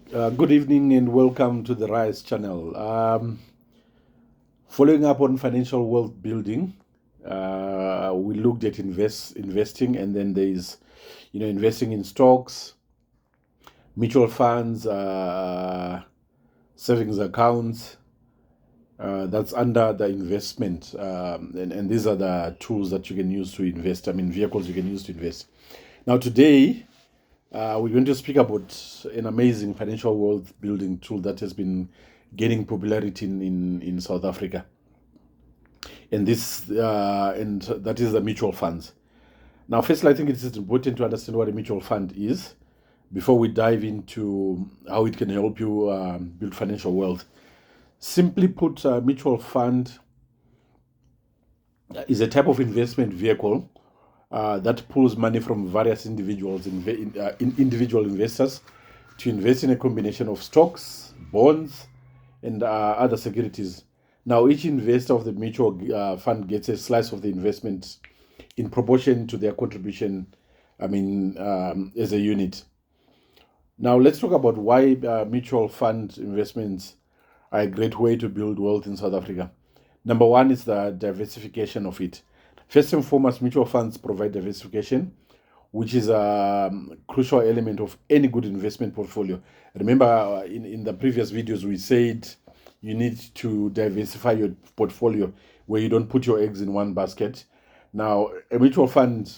Good evening and welcome to the Rise channel. Following up on financial wealth building, we looked at investing, and then there's, investing in stocks, mutual funds, savings accounts. That's under the investment, and these are the tools that you can use to invest. I mean, vehicles you can use to invest. Now, today, we're going to speak about an amazing financial wealth building tool that has been gaining popularity in South Africa, and that is the mutual funds. Now, firstly, I think it is important to understand what a mutual fund is before we dive into how it can help you build financial wealth. Simply put, a mutual fund is a type of investment vehicle that pulls money from various individual investors to invest in a combination of stocks, bonds, and other securities. Now, each investor of the mutual fund gets a slice of the investment in proportion to their contribution, as a unit. Now, let's talk about why mutual fund investments are a great way to build wealth in South Africa. Number one is the diversification of it. First and foremost, mutual funds provide diversification, which is a crucial element of any good investment portfolio. Remember, in the previous videos, we said you need to diversify your portfolio where you don't put your eggs in one basket. Now, a mutual fund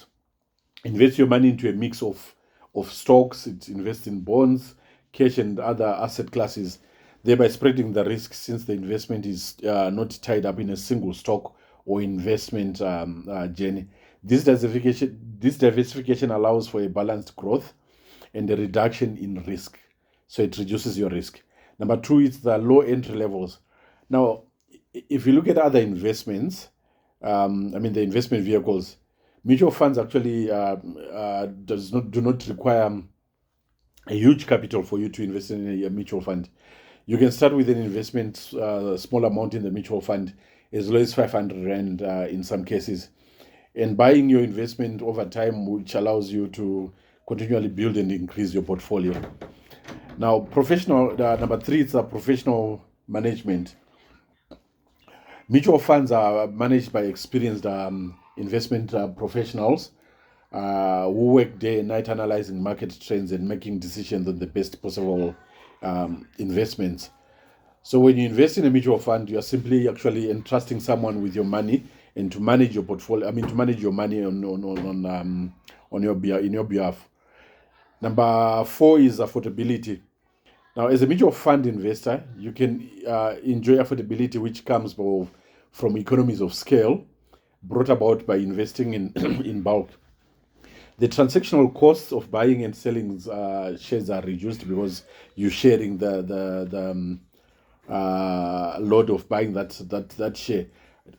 invests your money into a mix of stocks, it invests in bonds, cash, and other asset classes, thereby spreading the risk since the investment is not tied up in a single stock or investment journey. This diversification allows for a balanced growth and a reduction in risk. So it reduces your risk. Number two is the low entry levels. Now, if you look at other investments, the investment vehicles, mutual funds actually do not require a huge capital for you to invest in a mutual fund. You can start with an investment, small amount in the mutual fund, as low as 500 Rand in some cases, and buying your investment over time, which allows you to continually build and increase your portfolio. Now, number three is professional management. Mutual funds are managed by experienced investment professionals who work day and night analyzing market trends and making decisions on the best possible investments. So when you invest in a mutual fund, you are simply actually entrusting someone with your money and to manage your portfolio. To manage your money in your behalf. Number four is affordability. Now, as a mutual fund investor, you can enjoy affordability, which comes from economies of scale brought about by investing in in bulk. The transactional costs of buying and selling shares are reduced because you're sharing the load of buying that share.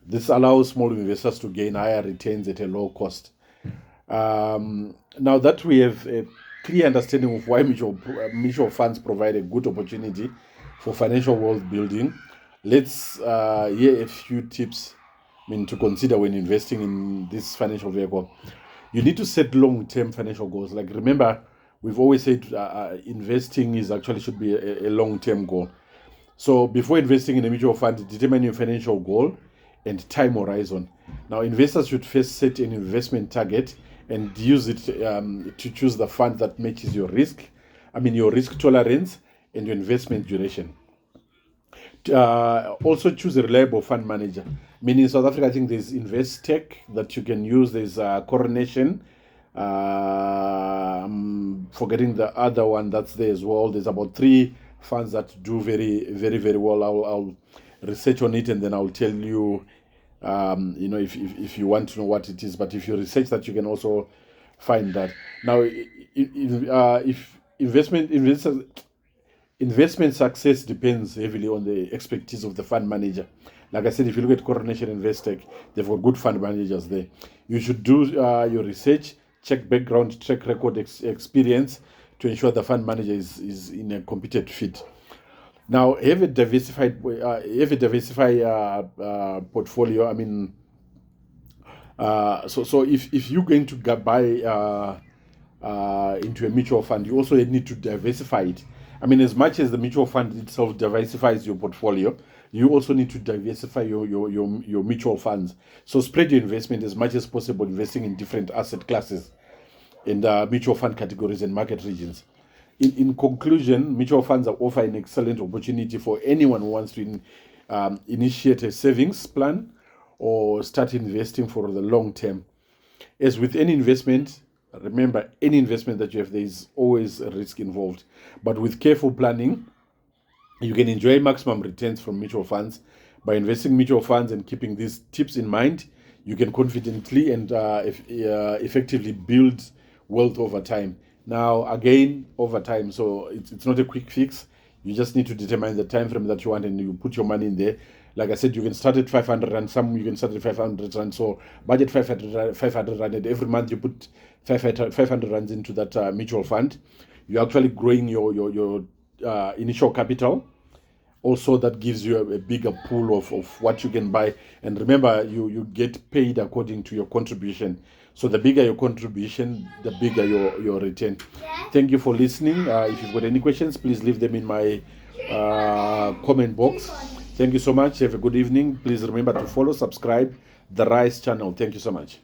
This allows small investors to gain higher returns at a low cost. Now that we have a clear understanding of why mutual funds provide a good opportunity for financial wealth building, let's hear a few tips to consider when investing in this financial vehicle. You need to set long-term financial goals. Like, remember, we've always said investing should be a long-term goal. So before investing in a mutual fund, determine your financial goal and time horizon. Now, investors should first set an investment target and use it to choose the fund that matches your risk tolerance and your investment duration. Also choose a reliable fund manager. In South Africa, I think there's Investec that you can use. There's Coronation. I'm forgetting the other one that's there as well. There's about 3 funds that do very, very, very well. I'll research on it and then I'll tell you, if you want to know what it is. But if you research that, you can also find that. Now, if investment success depends heavily on the expertise of the fund manager. Like I said, if you look at Coronation Investec, they've got good fund managers there. You should do your research, check background, track record, experience to ensure the fund manager is in a competent fit. Now, have a diversified portfolio. So if you're going to buy into a mutual fund, you also need to diversify it. I mean, as much as the mutual fund itself diversifies your portfolio, you also need to diversify your mutual funds. So spread your investment as much as possible, investing in different asset classes and mutual fund categories and market regions. In conclusion, mutual funds offer an excellent opportunity for anyone who wants to initiate a savings plan or start investing for the long term. As with any investment, remember, any investment that you have, there is always a risk involved. But with careful planning, you can enjoy maximum returns from mutual funds. By investing in mutual funds and keeping these tips in mind, you can confidently and effectively build wealth over time. Now, again, over time, so it's not a quick fix. You just need to determine the time frame that you want and you put your money in there. Like I said, you can start at 500 rand, some you can start at 500 rand. So budget 500 rand, and every month you put 500 rand into that mutual fund. You're actually growing your initial capital. Also, that gives you a bigger pool of what you can buy. And remember, you get paid according to your contribution. So the bigger your contribution, the bigger your return. Thank you for listening. If you've got any questions, please leave them in my comment box. Thank you so much. Have a good evening. Please remember to follow, subscribe the Rise channel. Thank you so much.